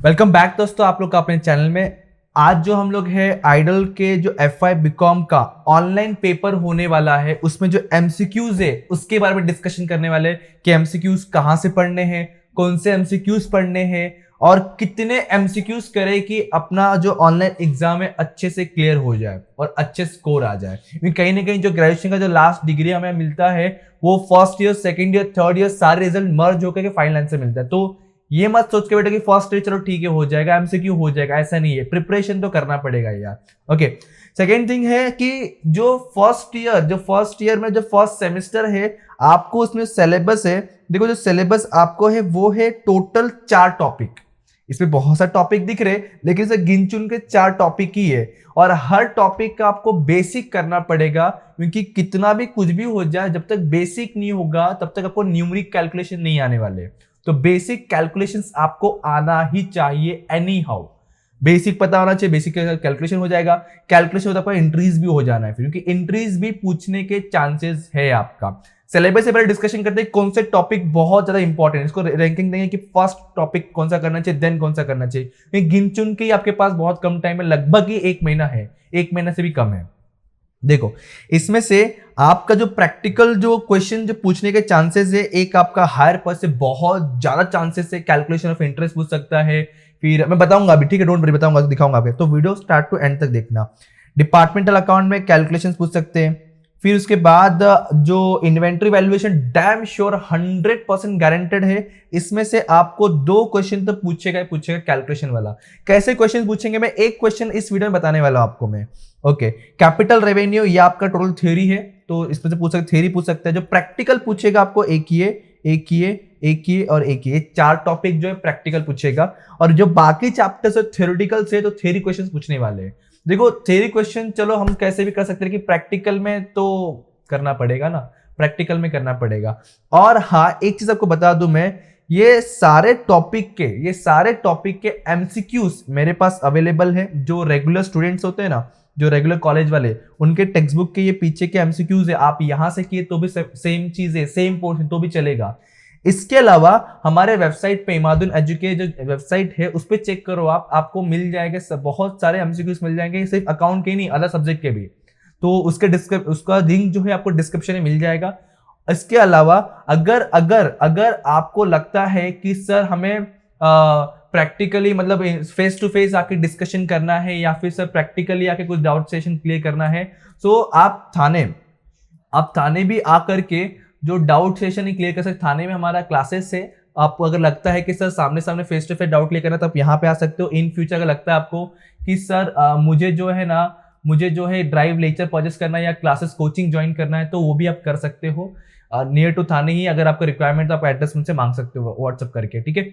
Welcome back दोस्तों, आप लोग का अपने चैनल में। आज जो हम लोग है आइडल के जो FY बीकॉम का ऑनलाइन पेपर होने वाला है, उसमें जो MCQs है उसके बारे में डिस्कशन करने वाले हैं कि MCQs कहाँ से पढ़ने हैं, कौन से MCQs पढ़ने हैं और कितने MCQs करें कि अपना जो ऑनलाइन एग्जाम है अच्छे से क्लियर हो जाए और अच्छे स्कोर आ जाए। क्योंकि कहीं ना कहीं जो ग्रेजुएशन का जो लास्ट डिग्री हमें मिलता है वो first year, second year, third year सारे रिजल्ट मर्ज होकर के फाइनल आंसर मिलता है। तो ये मत सोच के बेटा कि फर्स्ट ईयर चलो ठीक है हो जाएगा, MCQ हो जाएगा, ऐसा नहीं है। प्रिपरेशन तो करना पड़ेगा यार। ओके, सेकेंड थिंग है कि जो फर्स्ट ईयर में जो फर्स्ट सेमेस्टर है, आपको उसमें सिलेबस है। देखो, जो सिलेबस आपको है वो है टोटल 4 टॉपिक। इसमें बहुत सारे टॉपिक दिख रहे, लेकिन इसे गिन चुन के 4 टॉपिक ही है और हर टॉपिक का आपको बेसिक करना पड़ेगा। क्योंकि कितना भी कुछ भी हो जाए, जब तक बेसिक नहीं होगा तब तक आपको न्यूमेरिक कैलकुलेशन नहीं आने वाले। तो बेसिक कैलकुलेशंस आपको आना ही चाहिए एनी हाउ। बेसिक पता होना चाहिए, बेसिक कैलकुलेशन हो जाएगा। कैलकुलेशन होता है आपका इंट्रीज भी हो जाना है फिर, क्योंकि इंट्रीज भी पूछने के चांसेस है आपका। सिलेबस से पहले डिस्कशन करते हैं कौन से टॉपिक बहुत ज्यादा इंपॉर्टेंट है, इसको रैंकिंग देंगे कि फर्स्ट टॉपिक कौन सा करना चाहिए, देन कौन सा करना चाहिए। गिन चुन के आपके पास बहुत कम टाइम है, लगभग ही 1 महीना है, 1 महीना से भी कम है। देखो, इसमें से आपका जो प्रैक्टिकल जो क्वेश्चन जो पूछने के चांसेस है, एक आपका हायर पर से बहुत ज्यादा चांसेस है कैलकुलेशन ऑफ इंटरेस्ट पूछ सकता है। फिर मैं बताऊंगा अभी, ठीक है, डोंट वरी, बताऊंगा, दिखाऊंगा आपको, तो वीडियो स्टार्ट टू एंड तक देखना। डिपार्टमेंटल अकाउंट में कैलकुलेशंस पूछ सकते हैं। फिर उसके बाद जो inventory valuation damn sure 100% guaranteed है। इसमें से आपको 2 क्वेश्चन तो पूछेगा कैलकुलेशन वाला। कैसे क्वेश्चन पूछेंगे, मैं एक क्वेश्चन इस वीडियो में बताने वाला हूं आपको मैं। ओके, कैपिटल रेवेन्यू, ये आपका टोटल थ्योरी है, तो इसमें से पूछ सकते, थ्योरी पूछ सकते हैं। जो प्रैक्टिकल पूछेगा आपको एक ये और एक ये 4 टॉपिक जो है प्रैक्टिकल पूछेगा। और जो बाकी चैप्टर्स है थ्योरेटिकल से, तो थ्योरी क्वेश्चन पूछने वाले हैं। देखो, थ्योरी क्वेश्चन चलो हम कैसे भी कर सकते हैं कि प्रैक्टिकल में तो करना पड़ेगा ना, प्रैक्टिकल में करना पड़ेगा। और हाँ, एक चीज आपको बता दूं मैं, ये सारे टॉपिक के MCQs मेरे पास अवेलेबल है। जो रेगुलर स्टूडेंट्स होते हैं ना, जो रेगुलर कॉलेज वाले, उनके टेक्स्ट बुक के ये पीछे के MCQs है, आप यहां से किए तो भी सेम चीज है, सेम पोर्शन तो भी चलेगा। इसके अलावा हमारे वेबसाइट पे इमादुन एजुके जो वेबसाइट है उस पर चेक करो आप, आपको मिल जाएगा, बहुत सारे MCQs मिल जाएंगे, सिर्फ अकाउंट के नहीं, अदर सब्जेक्ट के भी। तो उसका लिंक जो है आपको डिस्क्रिप्शन में मिल जाएगा। इसके अलावा अगर अगर अगर आपको लगता है कि सर हमें प्रैक्टिकली मतलब फेस टू फेस आके डिस्कशन करना है, या फिर सर प्रैक्टिकली आके कुछ डाउट सेशन क्लियर करना है, तो आप थाने भी आकर के जो डाउट सेशन ही क्लियर कर सकते। थाने में हमारा क्लासेस है। आपको अगर लगता है कि सर सामने सामने face to face doubt clear करना, तो आप यहाँ पे आ सकते हो। इन फ्यूचर अगर लगता है आपको कि सर मुझे जो है ड्राइव लेक्चर परचेस करना है या क्लासेस कोचिंग ज्वाइन करना है, तो वो भी आप कर सकते हो नियर टू थाने ही। अगर आपको रिक्वायरमेंट तो आप एड्रेस मुझसे मांग सकते हो व्हाट्सअप करके, ठीक है।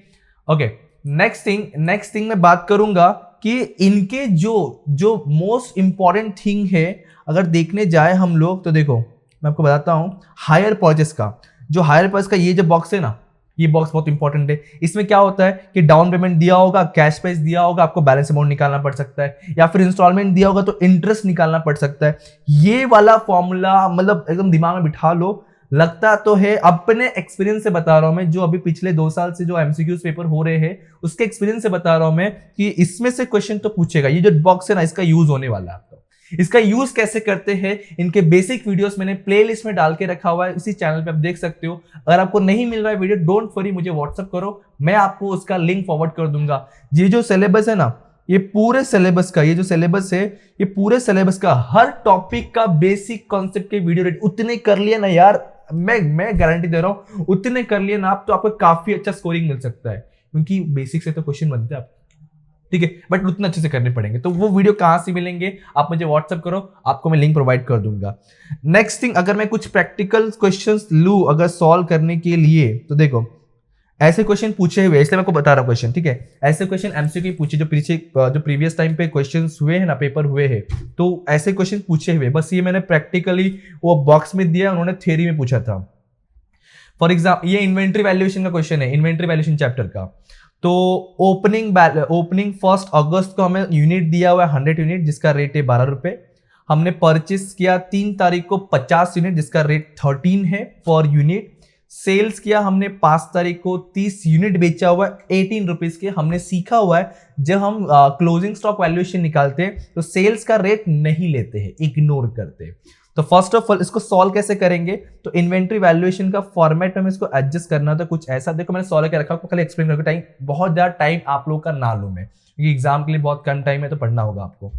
ओके, नेक्स्ट थिंग मैं बात करूंगा कि इनके जो मोस्ट इंपॉर्टेंट थिंग है, अगर देखने जाए हम लोग, तो देखो मैं आपको बताता हूं। हायर परचेस का ये जो बॉक्स है ना, ये बॉक्स बहुत इंपॉर्टेंट है। इसमें क्या होता है कि डाउन पेमेंट दिया होगा, कैश प्राइस दिया होगा, आपको बैलेंस अमाउंट निकालना पड़ सकता है, या फिर इंस्टॉलमेंट दिया होगा तो इंटरेस्ट निकालना पड़ सकता है। ये वाला फॉर्मूला मतलब एकदम दिमाग में बिठा लो। लगता तो है, अपने एक्सपीरियंस से बता रहा हूं मैं, जो अभी पिछले 2 साल से जो MCQs पेपर हो रहे हैं उसके एक्सपीरियंस से बता रहा हूं मैं कि इसमें से क्वेश्चन तो पूछेगा। ये जो बॉक्स है ना, इसका यूज होने वाला है। इसका यूज कैसे करते हैं, इनके बेसिक वीडियोस मैंने प्लेलिस्ट में डाल के रखा हुआ है, इसी चैनल पे आप देख सकते हो। अगर आपको नहीं मिल रहा है वीडियो, डोंट वरी, मुझे व्हाट्सअप करो, मैं आपको उसका लिंक फॉरवर्ड कर दूंगा। ये जो सिलेबस है ना, ये पूरे सिलेबस का हर टॉपिक का बेसिक कॉन्सेप्ट के वीडियो रेडी उतने कर लिए ना यार, मैं गारंटी दे रहा हूं, उतने कर लिए ना आप, तो आपको काफी अच्छा स्कोरिंग मिल सकता है। क्योंकि बेसिक से तो क्वेश्चन बनते हैं आप, ठीक है, बट उतना अच्छे से करने पड़ेंगे। तो वो वीडियो कहां से मिलेंगे, आप मुझे व्हाट्सअप करो, आपको मैं लिंक प्रोवाइड कर दूंगा। नेक्स्ट थिंग, अगर मैं कुछ प्रैक्टिकल क्वेश्चंस लूं अगर सॉल्व करने के लिए, तो देखो ऐसे क्वेश्चन पूछे हुए, इसलिए मैं आपको बता रहा हूं क्वेश्चन, ठीक है। ऐसे क्वेश्चन MCQ पूछे जो प्रीवियस टाइम पे क्वेश्चंस हुए हैं ना, पेपर हुए हैं, तो ऐसे क्वेश्चन पूछे हुए। बस ये मैंने प्रैक्टिकली वो बॉक्स में दिया, उन्होंने थ्योरी में पूछा था। फॉर एग्जाम्पल ये इन्वेंट्री वैल्यूएशन का क्वेश्चन है, इन्वेंट्री वैल्यूएशन चैप्टर का। तो ओपनिंग 1 अगस्त को हमें यूनिट दिया हुआ है 100 यूनिट, जिसका रेट है 12 रुपए। हमने परचेस किया 3 तारीख को 50 यूनिट, जिसका रेट 13 है पर यूनिट। सेल्स किया हमने 5 तारीख को, 30 यूनिट बेचा हुआ है 18 रुपीज के। हमने सीखा हुआ है जब हम क्लोजिंग स्टॉक वैल्यूएशन निकालते हैं तो सेल्स का रेट नहीं लेते हैं, इग्नोर करते हैं। तो फर्स्ट ऑफ ऑल इसको सॉल्व कैसे करेंगे, तो इन्वेंट्री वैल्यूएशन का फॉर्मेट में इसको एडजस्ट करना था कुछ ऐसा। देखो मैंने सॉल्व करके रखा, आपको खाली एक्सप्लेन करके टाइम, बहुत ज्यादा टाइम आप लोग का ना लूं मैं, क्योंकि एग्जाम के लिए बहुत कम टाइम है तो पढ़ना होगा आपको।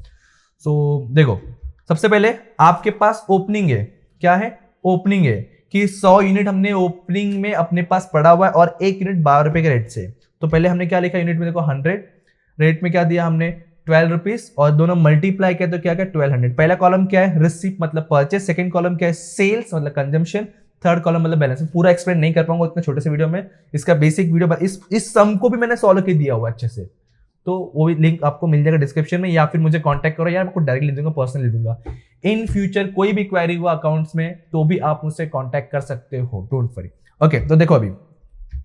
सो देखो सबसे पहले आपके पास ओपनिंग है, क्या है, ओपनिंग है कि 100 यूनिट हमने ओपनिंग में अपने पास पड़ा हुआ है और 1 यूनिट 12 रुपए के रेट से। तो पहले हमने क्या लिखा यूनिट में, देखो 100, रेट में क्या दिया हमने 12 रुपीज, और दोनों मल्टीप्लाई किया तो क्या क्या 1200। पहला कॉलम क्या है, रिसीप्ट मतलब परचेस, सेकंड कॉलम क्या है, सेल्स मतलब कंजम्पशन, थर्ड कॉलम मतलब बैलेंस। पूरा एक्सप्लेन नहीं कर पाऊंगा इतने छोटे से वीडियो में, इसका बेसिक वीडियो इस सम को भी मैंने सॉल्व कर दिया हुआ अच्छे से, तो वो भी लिंक आपको मिल जाएगा डिस्क्रिप्शन में, या फिर मुझे कांटेक्ट करो, यार आपको डायरेक्टली दूंगा, पर्सनली दूंगा। इन फ्यूचर कोई भी क्वेरी हुआ अकाउंट्स में तो भी आप मुझसे कांटेक्ट कर सकते हो, डोंट वरी। ओके, तो देखो अभी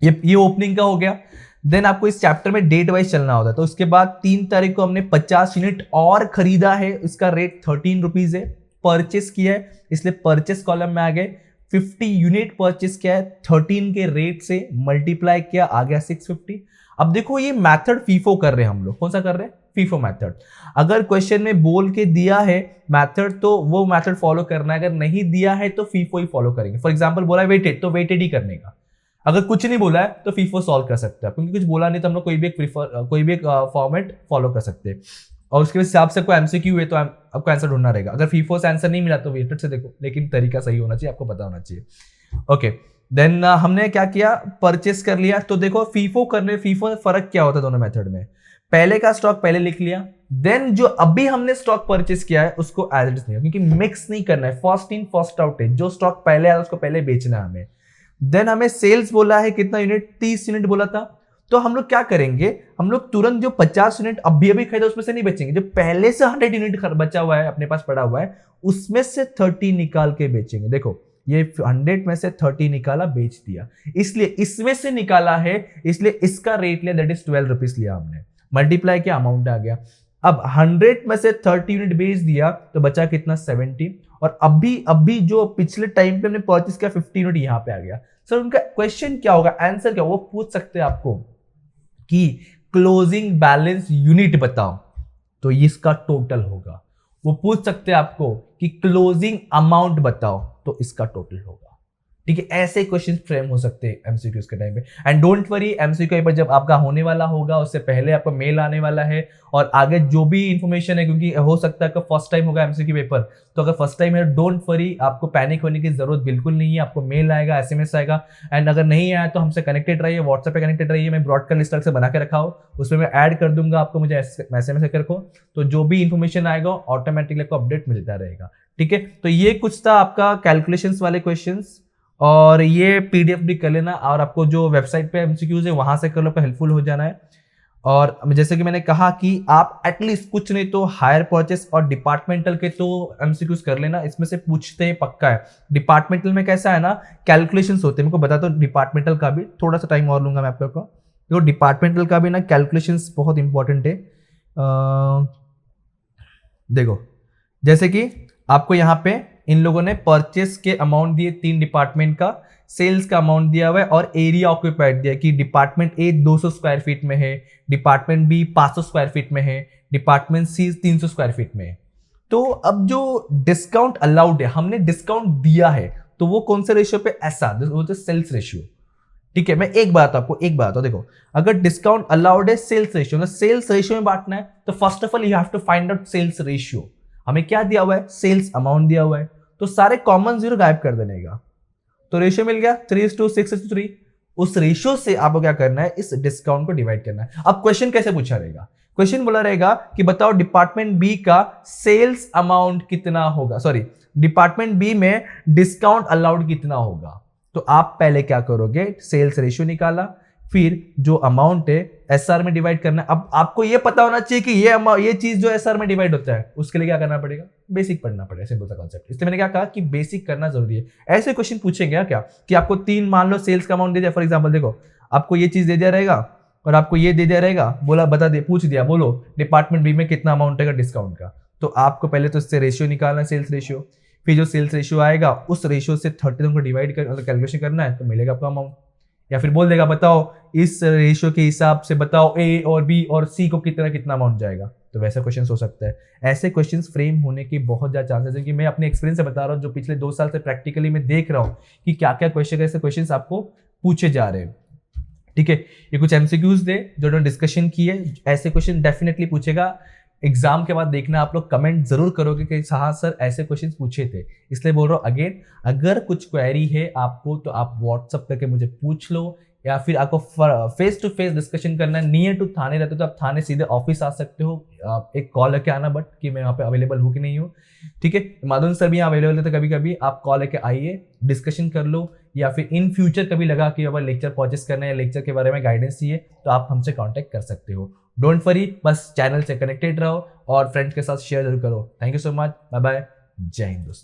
ये ओपनिंग का हो गया। देन आपको इस चैप्टर में डेट वाइज चलना होता है। तो उसके बाद 3 तारीख को हमने 50 यूनिट और खरीदा है, इसका रेट 13 रुपीज है। परचेस किया है इसलिए परचेस कॉलम में आ गए। 50 यूनिट परचेस किया है, 13 के रेट से मल्टीप्लाई किया, आ गया 650। अब देखो ये मेथड फीफो कर रहे हैं हम लोग, कौन सा कर रहे हैं, फीफो मेथड। अगर क्वेश्चन में बोल के दिया है मेथड तो वो मेथड फॉलो करना है, अगर नहीं दिया है तो फीफो ही फॉलो करेंगे। फॉर एग्जांपल बोला है वेटेड, तो वेटेड ही करने का। अगर कुछ नहीं बोला है तो फीफो सॉल्व कर सकते हैं, क्योंकि कुछ बोला नहीं तो हम लोग कोई भी एक फॉर्मेट फॉलो कर सकते हैं। और उसके हिसाब से कोई एमसीक्यू है तो आपको आंसर ढूंढना रहेगा। अगर फीफो से आंसर नहीं मिला तो वेटेड से देखो, लेकिन तरीका सही होना चाहिए, आपको पता होना चाहिए। ओके, देन हमने क्या किया, परचेस कर लिया। तो देखो फीफो करने, फीफो में फर्क क्या होता है दोनों मेथड में, पहले का स्टॉक पहले लिख लिया, देन जो अभी हमने स्टॉक परचेस किया है उसको एज इट इज नहीं, क्योंकि मिक्स नहीं करना है, फर्स्ट इन फर्स्ट आउट है, जो स्टॉक पहले आया उसको पहले बेचना है हमें। देन हमें सेल्स बोला है कितना यूनिट, 30 यूनिट बोला था। तो हम लोग क्या करेंगे, हम लोग तुरंत जो 50 यूनिट अभी अभी खरीदा उसमें से नहीं बेचेंगे, जो पहले से 100 यूनिट बचा हुआ है अपने पास पड़ा हुआ है उसमें से 30 निकाल के बेचेंगे। देखो ये 100 में से 30 निकाला, बेच दिया, इसलिए इसमें से निकाला है, इसलिए इसका रेट लिया, दैट इज 12 रुपीज लिया हमने, मल्टीप्लाई किया, अमाउंट आ गया। अब 100 में से 30 यूनिट बेच दिया तो बचा कितना, 70। और अभी जो पिछले टाइम पे हमने परचेस किया 50 यूनिट, यहां पे आ गया। सर उनका क्वेश्चन क्या होगा, आंसर क्या, वो पूछ सकते हैं आपको कि क्लोजिंग बैलेंस यूनिट बताओ, तो इसका टोटल होगा। वो पूछ सकते हैं आपको कि क्लोजिंग अमाउंट बताओ, तो इसका टोटल होगा। ठीक है, ऐसे क्वेश्चन फ्रेम हो सकते हैं एमसीक्यूज के टाइम पे। And don't worry, MCQ paper जब आपका होने वाला होगा उससे पहले आपको मेल आने वाला है, और आगे जो भी इंफॉर्मेशन है, क्योंकि हो सकता है कि फर्स्ट टाइम होगा एमसीक्यू पेपर, तो अगर फर्स्ट टाइम है डोंट वरी, आपको पैनिक होने की जरूरत बिल्कुल नहीं है। आपको मेल आएगा, एसएमएस आएगा, एंड अगर नहीं आया तो हमसे कनेक्टेड रहिए, व्हाट्सएप पे कनेक्टेड रहिए। मैं ब्रॉडकास्ट लिस्ट अलग से बना के रखा हो, उसमें मैं ऐड कर दूंगा आपको, मुझे एसएमएस कर रखो, तो जो भी इंफॉर्मेशन आएगा ऑटोमेटिकली आपको अपडेट मिलता रहेगा। ठीक है, तो ये कुछ था आपका कैलकुलेशंस वाले क्वेश्चंस, और ये पीडीएफ भी कर लेना, और आपको जो वेबसाइट पे एमसीक्यूज है वहां से कर लो, हेल्पफुल हो जाना है। और जैसे कि मैंने कहा कि आप एटलीस्ट कुछ नहीं तो हायर परचेस और डिपार्टमेंटल के तो एमसीक्यूज कर लेना, इसमें से पूछते हैं पक्का है। डिपार्टमेंटल में कैसा है ना, कैलकुलेशंस होते हैं, मेरे को बता दो डिपार्टमेंटल का भी, थोड़ा सा टाइम और लूंगा मैं आपको। तो डिपार्टमेंटल का भी ना कैलकुलेशंस बहुत इंपॉर्टेंट है। देखो जैसे कि आपको यहाँ पे इन लोगों ने परचेस के अमाउंट दिए 3 डिपार्टमेंट का, सेल्स का अमाउंट दिया हुआ है, और एरिया ऑक्यूपाइड दिया कि डिपार्टमेंट ए 200 स्क्वायर फीट में है, डिपार्टमेंट बी 500 स्क्वायर फीट में है, डिपार्टमेंट सी 300 स्क्वायर फीट में है। तो अब जो डिस्काउंट अलाउड है, हमने डिस्काउंट दिया है, तो वो कौन से रेशियो पे, ऐसा वो तो सेल्स रेशियो। ठीक है, मैं एक बात आपको एक बात देखो, अगर डिस्काउंट अलाउड है सेल्स रेशियो, मतलब सेल्स रेशियो में बांटना है, तो first of all you have to find out sales ratio. हमें क्या दिया हुआ है, सेल्स अमाउंट दिया हुआ है, तो सारे कॉमन जीरो गायब कर देने का, तो रेशियो मिल गया 3:6:3। उस रेशियो से आपको क्या करना है, इस डिस्काउंट को डिवाइड करना है। अब क्वेश्चन कैसे पूछा रहेगा, क्वेश्चन बोला रहेगा कि बताओ डिपार्टमेंट बी का सेल्स अमाउंट कितना होगा, सॉरी डिपार्टमेंट बी में डिस्काउंट अलाउड कितना होगा। तो आप पहले क्या करोगे, सेल्स रेशियो निकाला, फिर जो अमाउंट है एसआर में डिवाइड करना है। अब आपको ये पता होना चाहिए कि ये चीज जो एसआर में डिवाइड होता है उसके लिए क्या करना पड़ेगा, बेसिक पढ़ना पड़ेगा, सिंपल सा कॉन्सेप्ट। इसलिए मैंने क्या कहा कि बेसिक करना जरूरी है। ऐसे क्वेश्चन पूछेंगे क्या कि आपको 3 मान लो सेल्स का अमाउंट दे दिया, फॉर एग्जांपल देखो आपको ये चीज दे दिया रहेगा और आपको ये दे दिया रहेगा, बोला बता दे, पूछ दिया बोलो डिपार्टमेंट बी में कितना अमाउंट रहेगा डिस्काउंट का, तो आपको पहले तो इससे रेशियो निकालना है, सेल्स रेशियो, फिर जो सेल्स रेशियो आएगा उस रेशियो से 30 तुमको डिवाइड कर मतलब कैलकुलेशन करना है तो मिलेगा आपका अमाउंट। या फिर बोल देगा बताओ इस रेशियो के हिसाब से बताओ ए और बी और सी को कितना अमाउंट जाएगा, तो वैसा क्वेश्चन हो सकता है। ऐसे क्वेश्चंस फ्रेम होने की बहुत ज्यादा चांसेस है कि मैं अपने एक्सपीरियंस से बता रहा हूँ, जो पिछले 2 साल से प्रैक्टिकली मैं देख रहा हूँ कि क्या क्या क्वेश्चन ऐसे क्वेश्चंस आपको पूछे जा रहे हैं। ठीक है, ये कुछ एमसीक्यूज दे जो डिस्कशन किए, ऐसे क्वेश्चन डेफिनेटली पूछेगा। एग्जाम के बाद देखना आप लोग कमेंट जरूर करोगे कि हाँ सर ऐसे क्वेश्चन पूछे थे। इसलिए बोल रहा हूँ अगेन, अगर कुछ क्वेरी है आपको तो आप व्हाट्सअप करके मुझे पूछ लो, या फिर आपको फेस टू फेस डिस्कशन करना है, नियर टू थाने रहते हो तो आप थाने सीधे ऑफिस आ सकते हो, आप एक कॉल लेके आना बट कि मैं यहाँ पे अवेलेबल हूँ कि नहीं हूँ। ठीक है, माधुन सर भी यहाँ अवेलेबल रहते, कभी कभी आप कॉल लेके आइए, डिस्कशन कर लो, या फिर इन फ्यूचर कभी लगा कि अगर लेक्चर परचेस करना है, लेक्चर के बारे में गाइडेंस चाहिए तो आप हमसे कांटेक्ट कर सकते हो। डोंट वरी, बस चैनल से कनेक्टेड रहो और फ्रेंड्स के साथ शेयर जरूर करो। Thank you so much, bye bye, जय हिंद दोस्तों।